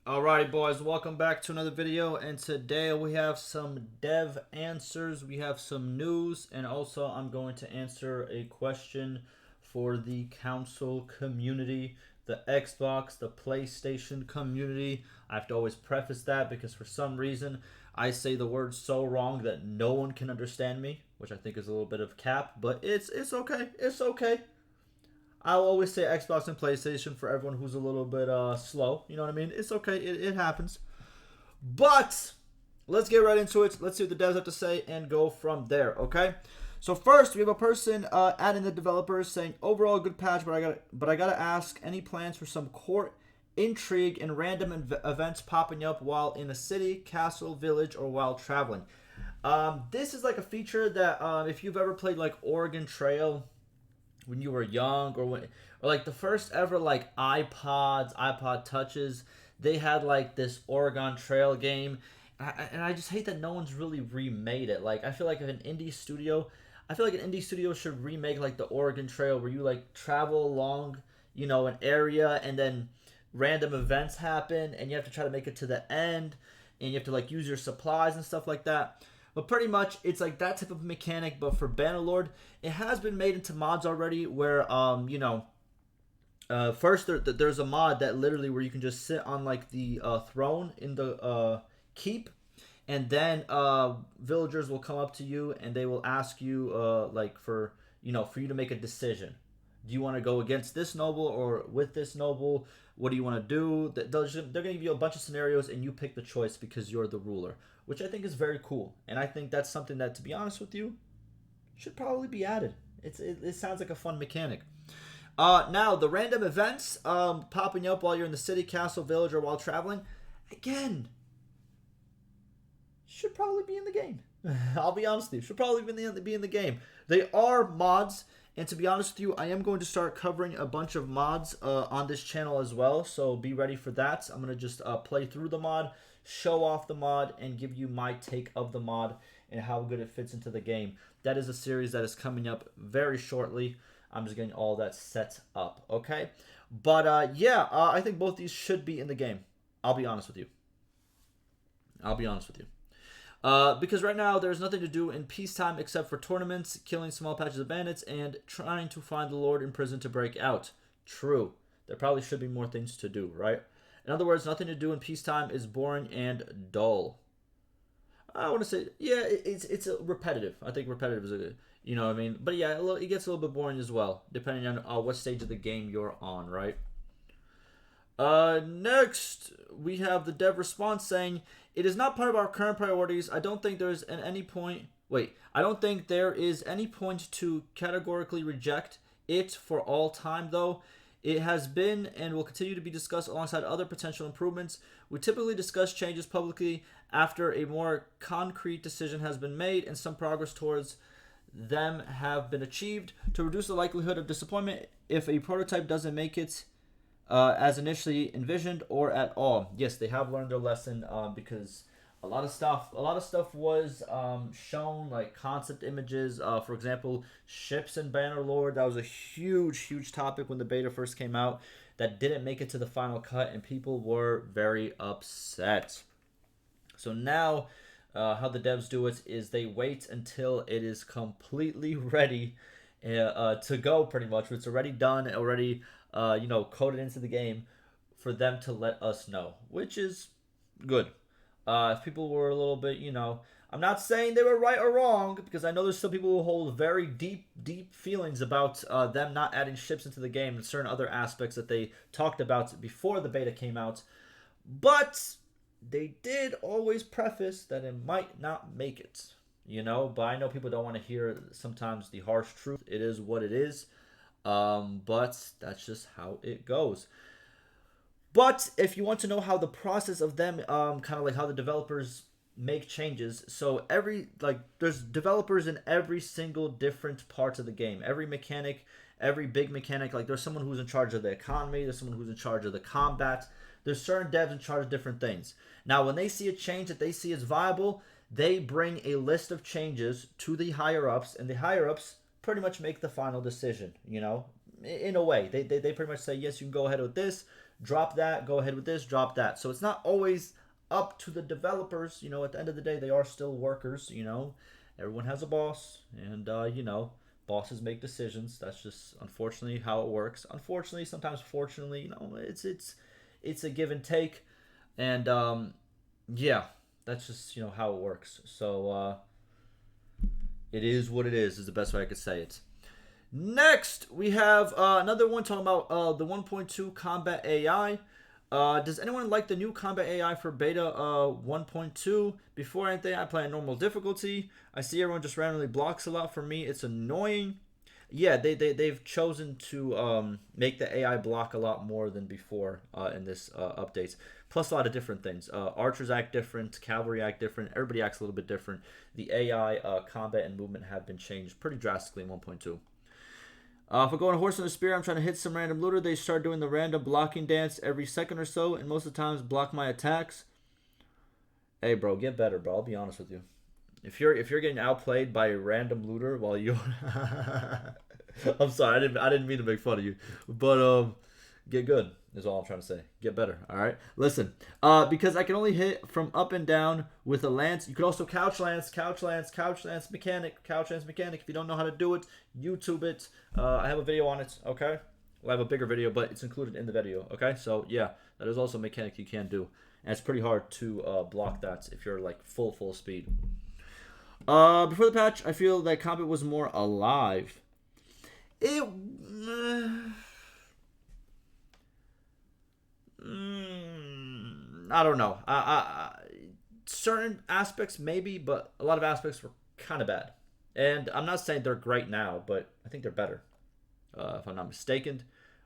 Alrighty boys, welcome back to another video, and today we have some dev answers, we have some news, and also I'm going to answer a question for the console community, the Xbox, the PlayStation community. I have to always preface that because for some reason I say the word so wrong that no one can understand me, which I think is a little bit of cap, but it's okay, it's okay. I'll always say Xbox and PlayStation for everyone who's a little bit slow. You know what I mean? It's okay. It happens. But let's get right into it. Let's see what the devs have to say and go from there. Okay. So first, we have a person adding the developers saying overall good patch, but I gotta ask, any plans for some court intrigue and random events popping up while in a city, castle, village, or while traveling? This is like a feature that if you've ever played like Oregon Trail when you were young, or like the first ever like iPod touches, they had like this Oregon Trail game. And I just hate that no one's really remade it. Like, I feel like if an indie studio I feel like an indie studio should remake like the Oregon Trail, where you like travel along, an area, and then random events happen and you have to try to make it to the end, and you have to like use your supplies and stuff like that. But pretty much it's like that type of mechanic, but for Bannerlord. It has been made into mods already where first there's a mod that literally where you can just sit on like the throne in the keep, and then villagers will come up to you and they will ask you like for you to make a decision. Do you want to go against this noble or with this noble? What do you want to do? They're going to give you a bunch of scenarios and you pick the choice because you're the ruler, which I think is very cool. And I think that's something that, to be honest with you, should probably be added. It sounds like a fun mechanic. Now, the random events popping up while you're in the city, castle, village, or while traveling, again, should probably be in the game. I'll be honest with you, should probably be in the game. They are mods, and to be honest with you, I am going to start covering a bunch of mods on this channel as well, so be ready for that. I'm going to just play through the mod, show off the mod, and give you my take of the mod and how good it fits into the game. That is a series that is coming up very shortly. I'm just getting all that set up, okay? But yeah, I think both these should be in the game. I'll be honest with you. I'll be honest with you. Because right now there's nothing to do in peacetime except for tournaments, killing small patches of bandits, and trying to find the Lord in prison to break out. True. There probably should be more things to do, right? In other words, nothing to do in peacetime is boring and dull. I want to say, yeah, it's repetitive. I think repetitive is a good, you know what I mean? But yeah, it gets a little bit boring as well, depending on what stage of the game you're on, right? Next, we have the dev response saying, it is not part of our current priorities. I don't think there's an any point. Wait, I don't think there is any point to categorically reject it for all time, though. It has been and will continue to be discussed alongside other potential improvements. We typically discuss changes publicly after a more concrete decision has been made and some progress towards them have been achieved to reduce the likelihood of disappointment if a prototype doesn't make it as initially envisioned or at all. Yes, they have learned their lesson because a lot of stuff was shown, like concept images. For example, ships in Bannerlord. That was a huge topic when the beta first came out. That didn't make it to the final cut, and people were very upset. So now, how the devs do it is they wait until it is completely ready to go. Pretty much, it's already done, already coded into the game for them to let us know, which is good. If people were a little bit, I'm not saying they were right or wrong, because I know there's some people who hold very deep feelings about them not adding ships into the game and certain other aspects that they talked about before the beta came out. But they did always preface that it might not make it, But I know people don't want to hear sometimes the harsh truth. It is what it is. But that's just how it goes. But if you want to know how the process of them, kind of like how the developers make changes, so there's developers in every single different parts of the game, every mechanic, every big mechanic. Like there's someone who's in charge of the economy, there's someone who's in charge of the combat. There's certain devs in charge of different things. Now, when they see a change that they see as viable, they bring a list of changes to the higher ups, and the higher ups pretty much make the final decision. In a way, they pretty much say, yes, you can go ahead with this, drop that, go ahead with this, drop that. So it's not always up to the developers. You know, at the end of the day, they are still workers. You know, everyone has a boss, and you know, bosses make decisions. That's just unfortunately how it works. Unfortunately, sometimes fortunately, you know, it's a give and take, and yeah, that's just, you know, how it works. So it is what it is the best way I could say it. Next, we have another one talking about the 1.2 combat AI. Does anyone like the new combat AI for beta 1.2? Before anything, I play on normal difficulty. I see everyone just randomly blocks a lot. For me, it's annoying. Yeah, they've chosen to make the AI block a lot more than before in this updates. Plus a lot of different things. Archers act different, cavalry act different, everybody acts a little bit different. The AI combat and movement have been changed pretty drastically in 1.2. If I go on a horse and a spear, I'm trying to hit some random looter. They start doing the random blocking dance every second or so, and most of the times block my attacks. Hey, bro, get better, bro. I'll be honest with you. If you're getting outplayed by a random looter while you're, I'm sorry, I didn't mean to make fun of you, but get good is all I'm trying to say. Get better, all right? Listen, because I can only hit from up and down with a lance. You could also couch lance mechanic. If you don't know how to do it, YouTube it. I have a video on it, okay? We'll have a bigger video, but it's included in the video, okay? So, yeah, that is also a mechanic you can do. And it's pretty hard to block that if you're, like, full speed. Before the patch, I feel that combat was more alive. I don't know. Certain aspects maybe, but a lot of aspects were kind of bad. And I'm not saying they're great now, but I think they're better, if I'm not mistaken.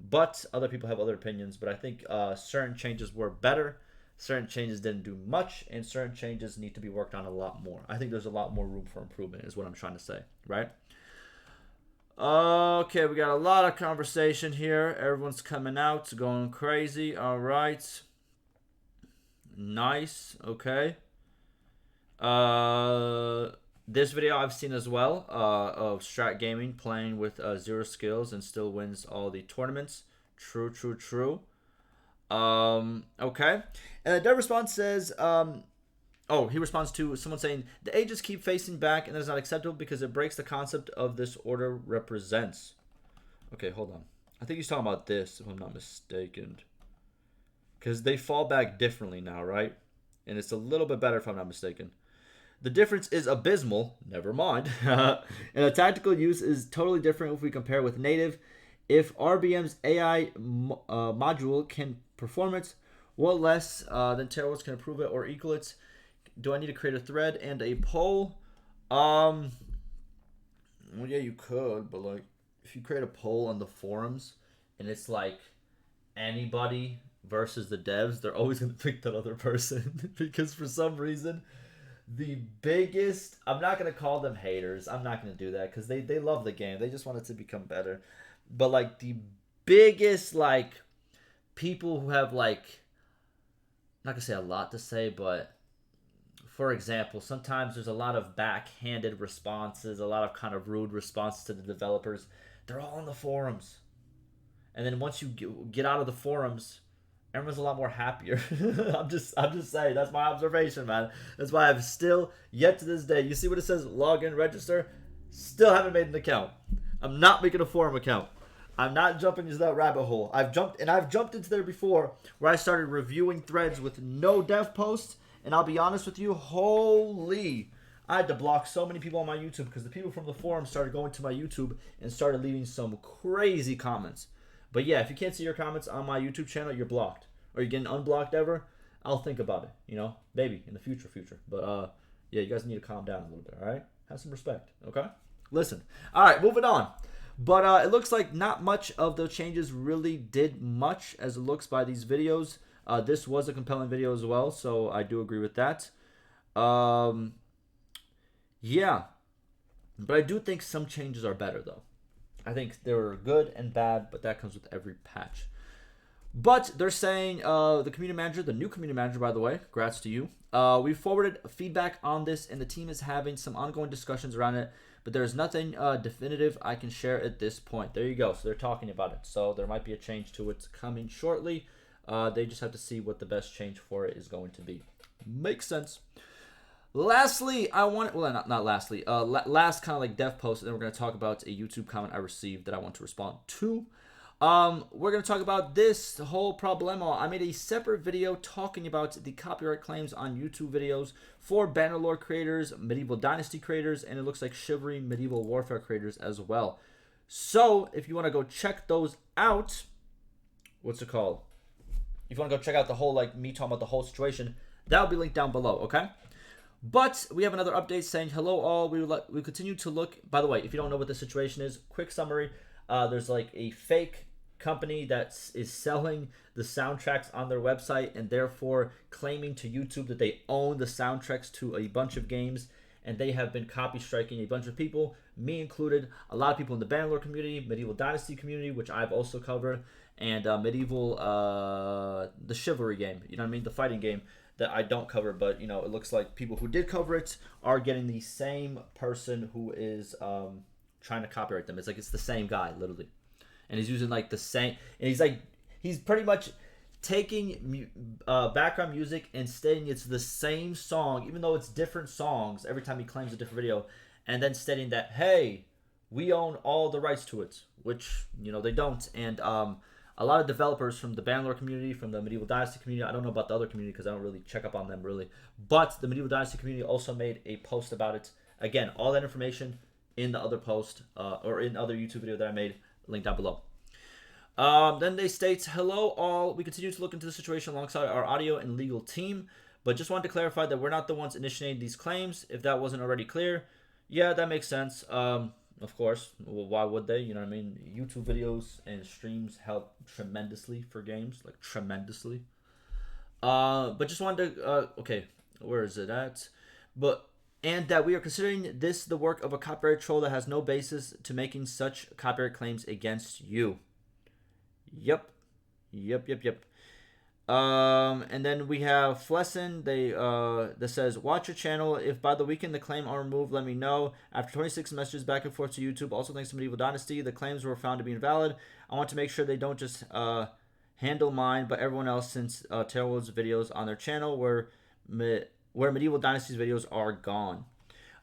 But other people have other opinions. But I think certain changes were better. Certain changes didn't do much, and certain changes need to be worked on a lot more. I think there's a lot more room for improvement is what I'm trying to say, right? Okay, we got a lot of conversation here. Everyone's coming out, going crazy. All right. Nice. Okay. This video I've seen as well of Strat Gaming playing with 0 skills and still wins all the tournaments. True. Okay. And the dev response says, he responds to someone saying, the ages keep facing back and that is not acceptable because it breaks the concept of this order represents. Okay, hold on. I think he's talking about this, if I'm not mistaken. Because they fall back differently now, right? And it's a little bit better if I'm not mistaken. The difference is abysmal. Never mind. And the tactical use is totally different if we compare with native. If RBM's AI module can perform it, what less than Terrorworlds can improve it or equal it? Do I need to create a thread and a poll? Well, yeah, you could, but like, if you create a poll on the forums and it's like anybody versus the devs, they're always going to pick that other person because for some reason, the biggest, I'm not going to call them haters. I'm not going to do that because they love the game. They just want it to become better. But like the biggest, like, people who have like, I'm not going to say a lot to say, but for example, sometimes there's a lot of backhanded responses, a lot of kind of rude responses to the developers. They're all in the forums. And then once you get out of the forums, everyone's a lot more happier. I'm just saying, that's my observation, man. That's why I've still, yet to this day, you see what it says, log in, register? Still haven't made an account. I'm not making a forum account. I'm not jumping into that rabbit hole. I've jumped into there before where I started reviewing threads with no dev posts. And I'll be honest with you, holy, I had to block so many people on my YouTube because the people from the forum started going to my YouTube and started leaving some crazy comments. But yeah, if you can't see your comments on my YouTube channel, you're blocked. Or you're getting unblocked ever, I'll think about it, you know, maybe in the future. But yeah, you guys need to calm down a little bit, all right? Have some respect, okay? Listen. All right, moving on. But it looks like not much of the changes really did much as it looks by these videos. This was a compelling video as well, so I do agree with that. Yeah. But I do think some changes are better, though. I think they were good and bad, but that comes with every patch. But they're saying the community manager, the new community manager, by the way, congrats to you. We forwarded feedback on this, and the team is having some ongoing discussions around it, but there's nothing definitive I can share at this point. There you go. So they're talking about it. So there might be a change to it coming shortly. They just have to see what the best change for it is going to be. Makes sense. Lastly, I want, well, not lastly, last kind of like dev post, and then we're going to talk about a YouTube comment I received that I want to respond to. We're going to talk about this whole problemo. I made a separate video talking about the copyright claims on YouTube videos for Bannerlord creators, Medieval Dynasty creators, and it looks like Chivalry Medieval Warfare creators as well. So, if you want to go check those out, what's it called? If you want to go check out the whole, like, me talking about the whole situation, that'll be linked down below, okay? But we have another update saying, hello all, we continue to look, by the way, if you don't know what the situation is, quick summary, there's like a fake company that is selling the soundtracks on their website and therefore claiming to YouTube that they own the soundtracks to a bunch of games, and they have been copy striking a bunch of people, me included, a lot of people in the Bannerlord community, Medieval Dynasty community, which I've also covered, and Medieval, the Chivalry game, you know what I mean, the fighting game, that I don't cover, but you know, it looks like people who did cover it are getting the same person who is trying to copyright them. It's like it's the same guy, literally, and he's using like the same, and he's pretty much taking background music and stating it's the same song, even though it's different songs every time he claims a different video, and then stating that, hey, we own all the rights to it, which, you know, they don't. And a lot of developers from the Bannerlord community, from the Medieval Dynasty community, I don't know about the other community because I don't really check up on them really, but the Medieval Dynasty community also made a post about it. Again, all that information in the other post, or in other YouTube video that I made, linked down below. Then they state, hello all, we continue to look into the situation alongside our audio and legal team, but just wanted to clarify that we're not the ones initiating these claims, if that wasn't already clear. Yeah, that makes sense. Of course, well, why would they? You know what I mean? YouTube videos and streams help tremendously for games, like tremendously. But just wanted to, okay, where is it at? And that we are considering this the work of a copyright troll that has no basis to making such copyright claims against you. Yep. And then we have Flesson, that says, watch your channel. If by the weekend the claim are removed, let me know. After 26 messages back and forth to YouTube, also thanks to Medieval Dynasty, the claims were found to be invalid. I want to make sure they don't just handle mine, but everyone else, since Tailwood's videos on their channel where Medieval Dynasty's videos are gone.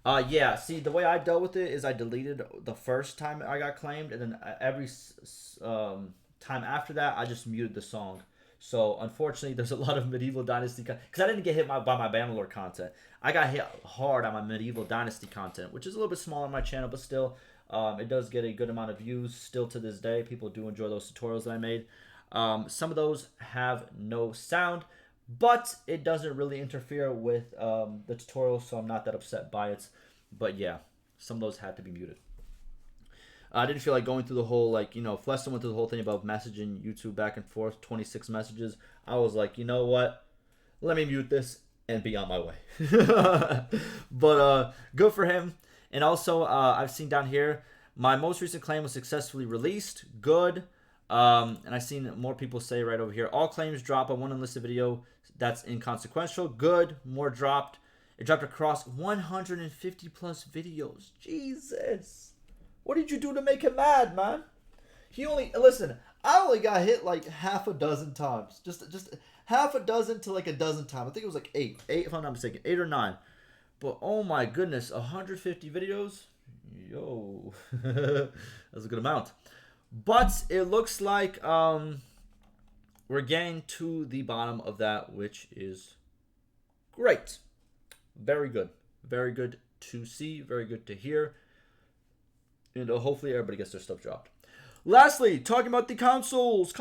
Yeah, see, the way I dealt with it is I deleted the first time I got claimed, and then every time after that, I just muted the song. So, unfortunately, there's a lot of Medieval Dynasty because I didn't get hit by my Bannerlord content. I got hit hard on my Medieval Dynasty content, which is a little bit smaller on my channel, but still, it does get a good amount of views still to this day. People do enjoy those tutorials that I made. Some of those have no sound, but it doesn't really interfere with the tutorial, so I'm not that upset by it. But yeah, some of those had to be muted. I didn't feel like going through the whole, like, you know, Fleston went through the whole thing about messaging YouTube back and forth, 26 messages. I was like, you know what? Let me mute this and be on my way. But good for him. And also, I've seen down here, my most recent claim was successfully released. Good. And I've seen more people say right over here, all claims drop on one unlisted video that's inconsequential. Good. More dropped. It dropped across 150 plus videos. Jesus. What did you do to make him mad, man? He only, listen, I only got hit like half a dozen times. Just half a dozen to like a dozen times. I think it was like 8 if I'm not mistaken, 8 or 9. But oh my goodness, 150 videos? Yo, that's a good amount. But it looks like we're getting to the bottom of that, which is great. Very good. Very good to see. Very good to hear. And hopefully everybody gets their stuff dropped. Lastly, talking about the consoles.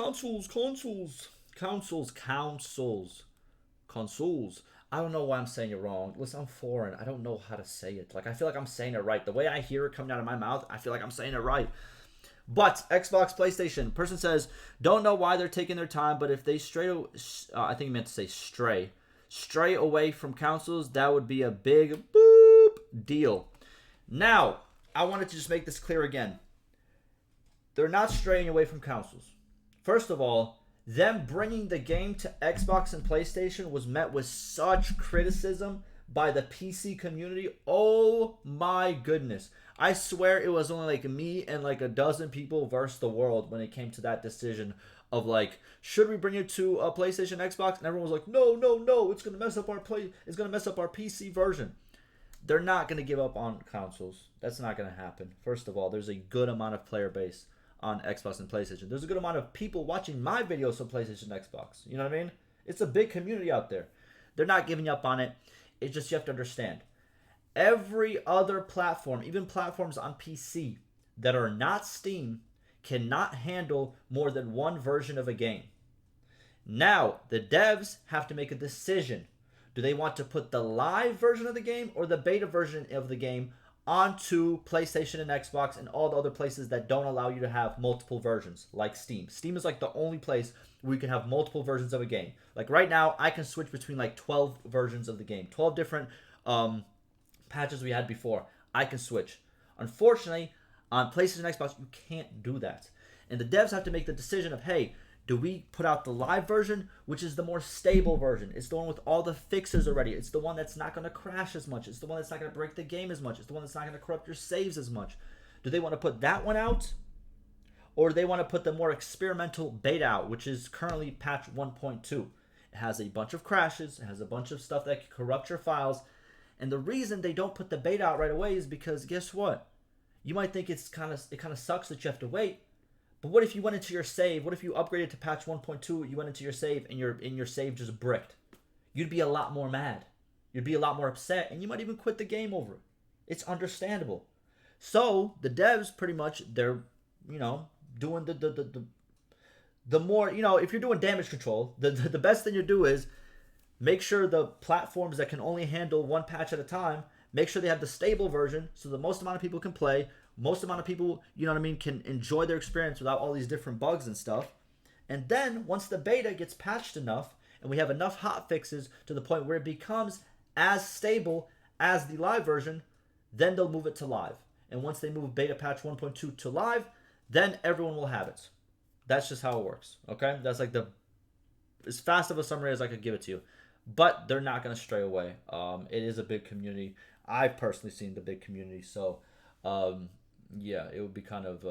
I don't know why I'm saying it wrong. Listen, I'm foreign. I don't know how to say it. Like, I feel like I'm saying it right. The way I hear it coming out of my mouth, I feel like I'm saying it right. But Xbox, PlayStation. Person says, don't know why they're taking their time, but if they I think he meant to say stray away from consoles, that would be a big boop deal. Now, I wanted to just make this clear again. They're not straying away from consoles. First of all, them bringing the game to Xbox and PlayStation was met with such criticism by the PC community. Oh my goodness. I swear it was only like me and like a dozen people versus the world when it came to that decision of like, should we bring it to a PlayStation, Xbox? And everyone was like, no, no, no, it's gonna mess up our it's gonna mess up our PC version. They're not gonna give up on consoles. That's not gonna happen. First of all, there's a good amount of player base on Xbox and PlayStation. There's a good amount of people watching my videos on PlayStation and Xbox. You know what I mean? It's a big community out there. They're not giving up on it. It's just you have to understand. Every other platform, even platforms on PC that are not Steam, cannot handle more than one version of a game. Now, the devs have to make a decision. Do they want to put the live version of the game or the beta version of the game onto PlayStation and Xbox and all the other places that don't allow you to have multiple versions, like Steam? Steam is like the only place where you can have multiple versions of a game. Like right now, I can switch between like 12 versions of the game, 12 different patches we had before. I can switch. Unfortunately, on PlayStation and Xbox, you can't do that. And the devs have to make the decision of, hey, do we put out the live version, which is the more stable version? It's the one with all the fixes already. It's the one that's not going to crash as much. It's the one that's not going to break the game as much. It's the one that's not going to corrupt your saves as much. Do they want to put that one out? Or do they want to put the more experimental beta out, which is currently patch 1.2? It has a bunch of crashes. It has a bunch of stuff that can corrupt your files. And the reason they don't put the beta out right away is because guess what? You might think it kind of sucks that you have to wait. But what if you went into your save? What if you upgraded to patch 1.2, you went into your save, and your save just bricked? You'd be a lot more mad. You'd be a lot more upset, and you might even quit the game over it. It's understandable. So the devs pretty much, they're, doing the more, if you're doing damage control, the best thing you do is make sure the platforms that can only handle one patch at a time, make sure they have the stable version so the most amount of people can play. Most amount of people, can enjoy their experience without all these different bugs and stuff. And then once the beta gets patched enough and we have enough hot fixes to the point where it becomes as stable as the live version, then they'll move it to live. And once they move beta patch 1.2 to live, then everyone will have it. That's just how it works. Okay? That's like as fast of a summary as I could give it to you. But they're not going to stray away. It is a big community. I've personally seen the big community. So, yeah, it would be kind of,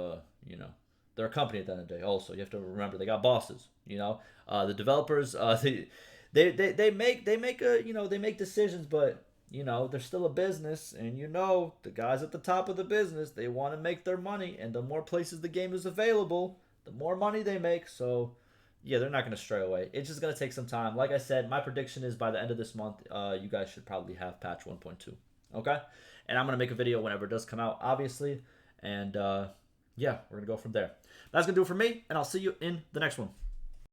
they're a company at the end of the day. Also, you have to remember they got bosses. The developers, they make decisions, but they're still a business, and the guys at the top of the business, they want to make their money, and the more places the game is available, the more money they make. So, yeah, they're not going to stray away. It's just going to take some time. Like I said, my prediction is by the end of this month, you guys should probably have patch 1.2. Okay? And I'm going to make a video whenever it does come out, obviously. And, yeah, we're going to go from there. That's going to do it for me, and I'll see you in the next one.